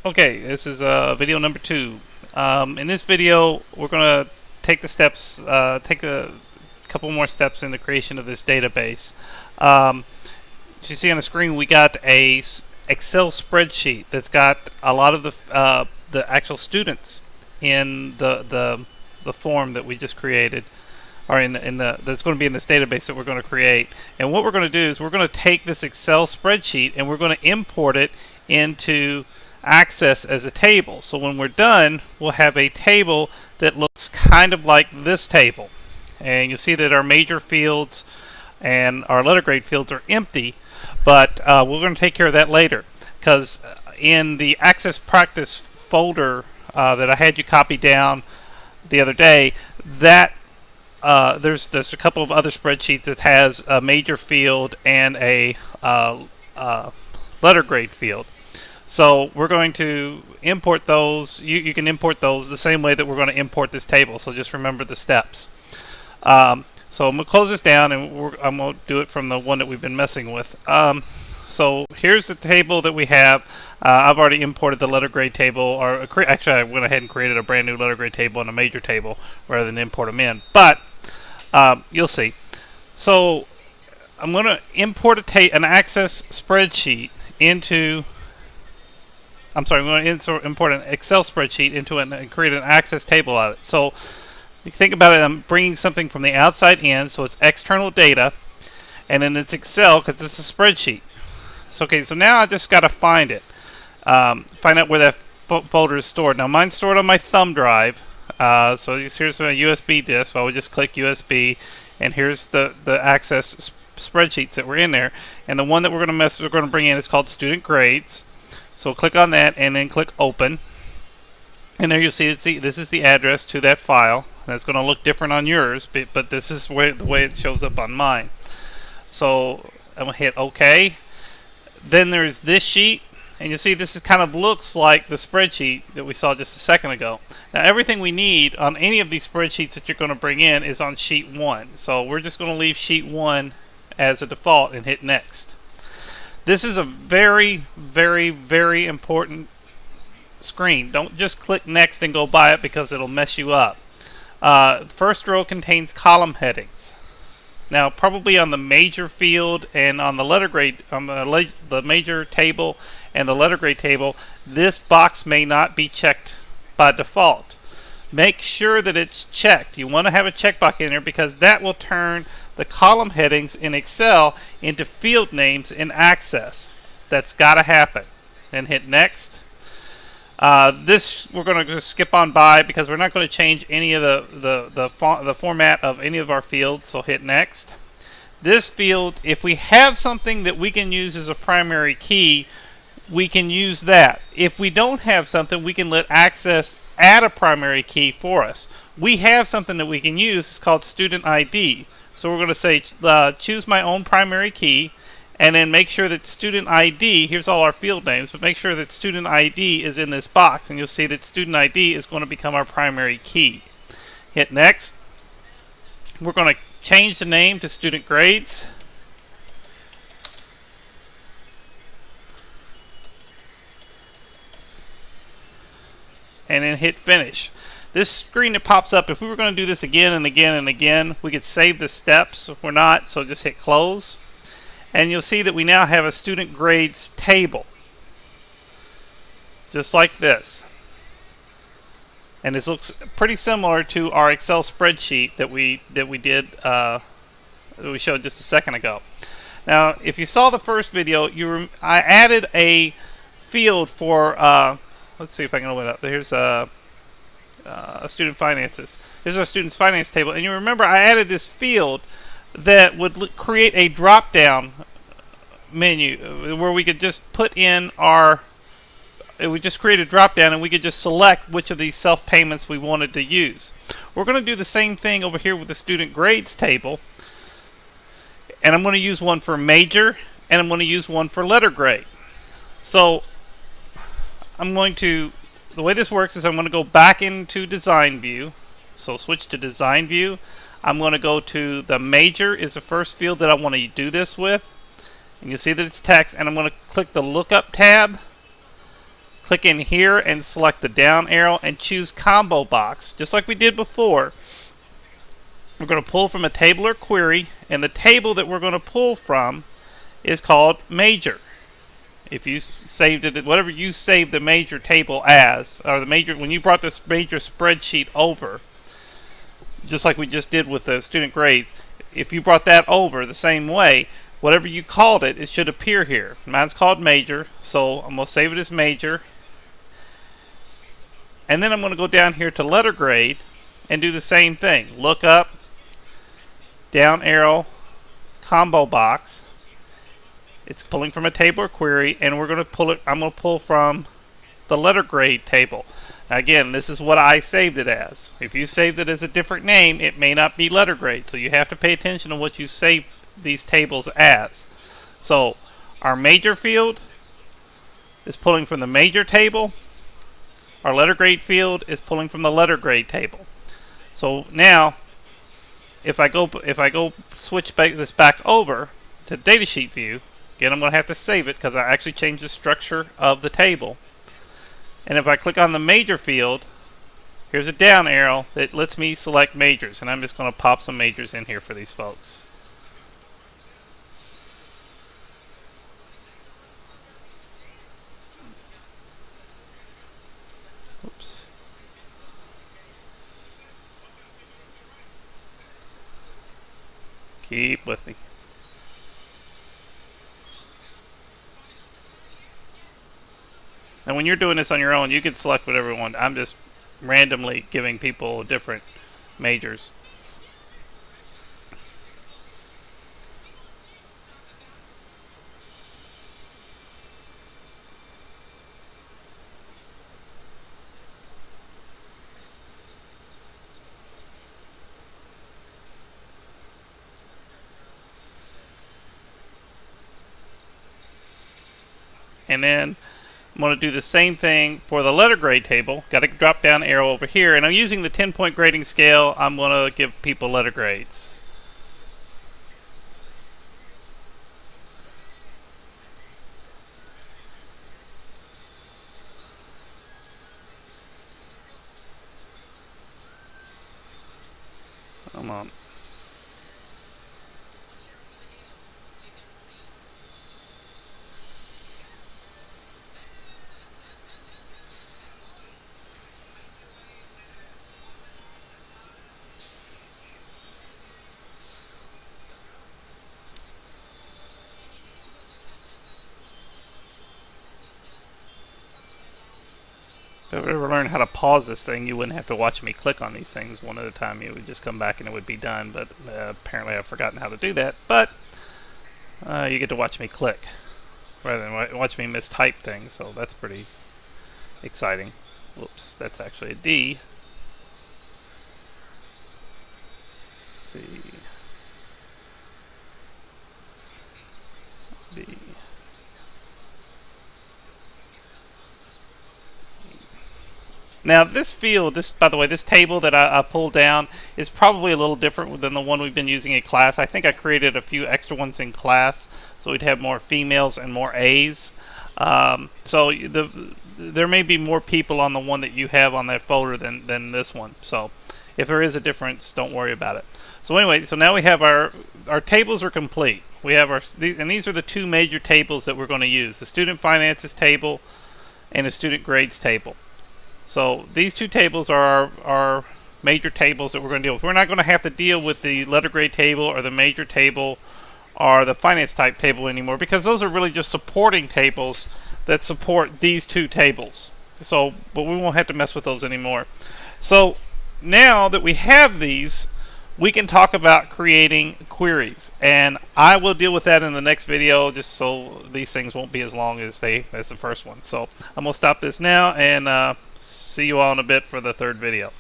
Okay, this is video number 2. In this video, we're going to take the steps, take a couple more steps in the creation of this database. As you see on the screen, we got a Excel spreadsheet that's got a lot of the actual students in the form that we just created, or that's going to be in this database that we're going to create. And what we're going to do is we're going to take this Excel spreadsheet and we're going to import it into Access as a table. So when we're done, we'll have a table that looks kind of like this table. And you'll see that our major fields and our letter grade fields are empty, but we're going to take care of that later, because in the Access Practice folder that I had you copy down the other day, that there's a couple of other spreadsheets that has a major field and a letter grade field. So we're going to import those. You can import those the same way that we're going to import this table. So just remember the steps. So I'm going to close this down, and I'm going to do it from the one that we've been messing with. So here's the table that we have. I've already imported the letter grade table, or actually I went ahead and created a brand new letter grade table and a major table rather than import them in. But you'll see. So I'm going to import an Access spreadsheet into I'm going to import an Excel spreadsheet into it and create an Access table out of it. So you think about it, I'm bringing something from the outside in, so it's external data, and then it's Excel because it's a spreadsheet. So okay, so now I just got to find it, find out where that folder is stored. Now mine's stored on my thumb drive. So here's my USB disk. So I would just click USB, and here's the Access spreadsheets that were in there. And the one that we're going to bring in is called Student Grades. So click on that and then click Open. And there you'll see this is the address to that file. And it's going to look different on yours, but this is the way it shows up on mine. So I'm going to hit OK. Then there's this sheet. And you'll see this kind of looks like the spreadsheet that we saw just a second ago. Now everything we need on any of these spreadsheets that you're going to bring in is on sheet 1. So we're just going to leave sheet 1 as a default and hit Next. This is a very, very, very important screen. Don't just click Next and go by it because it'll mess you up. First row contains column headings. Now, probably on the major field and on the letter grade, on the major table and the letter grade table, this box may not be checked by default. Make sure that it's checked. You want to have a checkbox in there because that will turn the column headings in Excel into field names in Access. That's got to happen. Then hit Next. This we're going to just skip on by because we're not going to change any of the format of any of our fields. So hit Next. This field, if we have something that we can use as a primary key, we can use that. If we don't have something, we can let Access add a primary key for us. We have something that we can use. It's called Student ID. So we're going to say choose my own primary key, and then make sure that Student ID, here's all our field names, but make sure that Student ID is in this box, and you'll see that Student ID is going to become our primary key. Hit Next. We're going to change the name to Student Grades. And then hit Finish. This screen that pops up, if we were going to do this again and again and again, we could save the steps. If we're not, so just hit Close. And you'll see that we now have a Student Grades table. Just like this. And this looks pretty similar to our Excel spreadsheet that we did that we showed just a second ago. Now, if you saw the first video, I added a field for let's see if I can open it up. Here's student finances. Here's our students finance table, and you remember I added this field that would create a drop-down menu where we could just put in it would just create a drop-down, and we could just select which of these self-payments we wanted to use. We're going to do the same thing over here with the student grades table, and I'm going to use one for major, and I'm going to use one for letter grade. So the way this works is I'm going to go back into Design View. So switch to Design View. I'm going to go to the major is the first field that I want to do this with. And you'll see that it's text, and I'm going to click the Lookup tab. click in here and select the down arrow and choose combo box, just like we did before. We're going to pull from a table or query, and the table that we're going to pull from is called major. If you saved it, whatever you saved the major table as, or the major, when you brought this major spreadsheet over, just like we just did with the student grades, if you brought that over the same way, whatever you called it, it should appear here. Mine's called major, so I'm going to save it as major. And then I'm going to go down here to letter grade and do the same thing. Look up, down arrow, combo box. It's pulling from a table or query, and we're going to pull it. I'm going to pull from the letter grade table. Now again, this is what I saved it as. If you saved it as a different name, it may not be letter grade, so you have to pay attention to what you save these tables as. So our major field is pulling from the major table. Our letter grade field is pulling from the letter grade table. So now, if I go switch this back over to datasheet view, again I'm going to have to save it because I actually changed the structure of the table. And if I click on the major field, here's a down arrow that lets me select majors, and I'm just going to pop some majors in here for these folks. Oops. Keep with me. And when you're doing this on your own, you can select whatever you want. I'm just randomly giving people different majors. And then I'm going to do the same thing for the letter grade table. Got a drop down arrow over here, and I'm using the 10-point grading scale. I'm going to give people letter grades. Come on. If I ever learned how to pause this thing, you wouldn't have to watch me click on these things one at a time. You would just come back and it would be done. But apparently I've forgotten how to do that. But you get to watch me click rather than watch me mistype things. So that's pretty exciting. Whoops, that's actually a D. Let's see. D. Now this field, by the way, this table that I pulled down is probably a little different than the one we've been using in class. I think I created a few extra ones in class so we'd have more females and more A's. So there may be more people on the one that you have on that folder than this one. So if there is a difference, don't worry about it. So anyway, so now we have our tables are complete. We have and these are the two major tables that we're going to use: the student finances table and the student grades table. So these two tables are our major tables that we're going to deal with. We're not going to have to deal with the letter grade table or the major table or the finance type table anymore, because those are really just supporting tables that support these two tables. So, but we won't have to mess with those anymore. So now that we have these, we can talk about creating queries, and I will deal with that in the next video, just so these things won't be as long as the first one. So I'm going to stop this now and see you all in a bit for the third video.